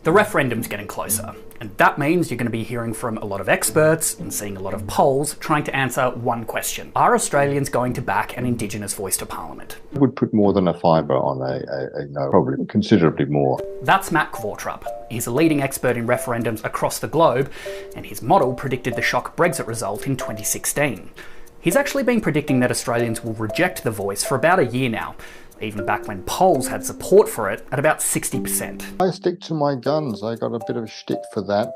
The referendum's getting closer, and that means you're going to be hearing from a lot of experts and seeing a lot of polls trying to answer one question. Are Australians going to back an Indigenous voice to Parliament? I would put more than a fibre on a no, probably considerably more. That's Matt Kvortrup. He's a leading expert in referendums across the globe, and his model predicted the shock Brexit result in 2016. He's actually been predicting that Australians will reject the voice for about a year now, even back when polls had support for it at about 60%. I stick to my guns. I got a bit of a shtick for that,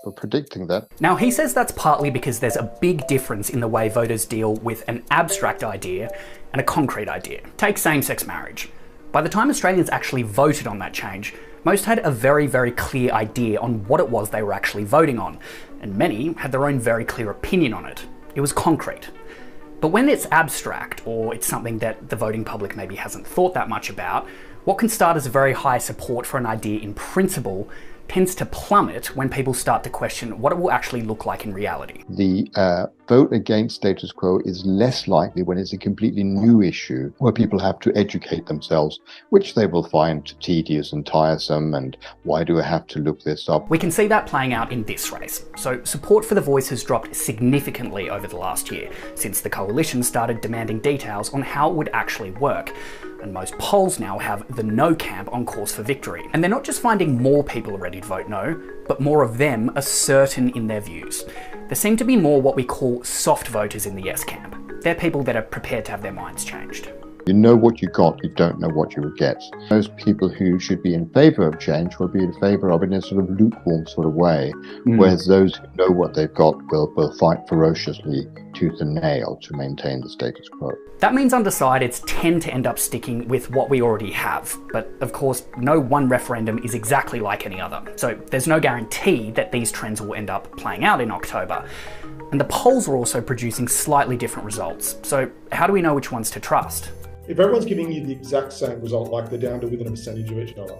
for predicting that. Now, he says that's partly because there's a big difference in the way voters deal with an abstract idea and a concrete idea. Take same-sex marriage. By the time Australians actually voted on that change, most had a very, very clear idea on what it was they were actually voting on, and many had their own very clear opinion on it. It was concrete. But when it's abstract, or it's something that the voting public maybe hasn't thought that much about, what can start as a very high support for an idea in principle tends to plummet when people start to question what it will actually look like in reality. The vote against status quo is less likely when it's a completely new issue where people have to educate themselves, which they will find tedious and tiresome, and why do I have to look this up? We can see that playing out in this race. So support for the voice has dropped significantly over the last year, since the coalition started demanding details on how it would actually work. And most polls now have the no camp on course for victory. And they're not just finding more people are ready to vote no, but more of them are certain in their views. There seem to be more what we call soft voters in the yes camp. They're people that are prepared to have their minds changed. You know what you got, you don't know what you will get. Most people who should be in favour of change will be in favour of it in a sort of lukewarm sort of way, whereas those who know what they've got will fight ferociously tooth and nail to maintain the status quo. That means undecideds tend to end up sticking with what we already have, but of course no one referendum is exactly like any other, so there's no guarantee that these trends will end up playing out in October. And the polls are also producing slightly different results, so how do we know which ones to trust? If everyone's giving you the exact same result, like they're down to within a percentage of each other,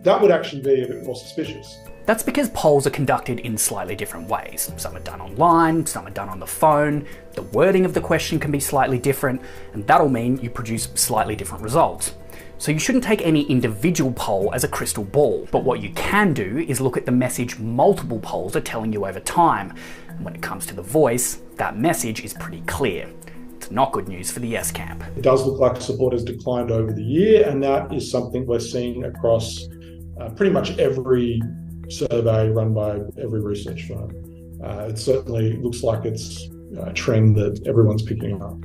that would actually be a bit more suspicious. That's because polls are conducted in slightly different ways. Some are done online, some are done on the phone, the wording of the question can be slightly different, and that'll mean you produce slightly different results. So you shouldn't take any individual poll as a crystal ball, but what you can do is look at the message multiple polls are telling you over time. And when it comes to the voice, that message is pretty clear. It's not good news for the yes camp. It does look like support has declined over the year, and that is something we're seeing across pretty much every survey run by every research firm. It certainly looks like it's a trend that everyone's picking up.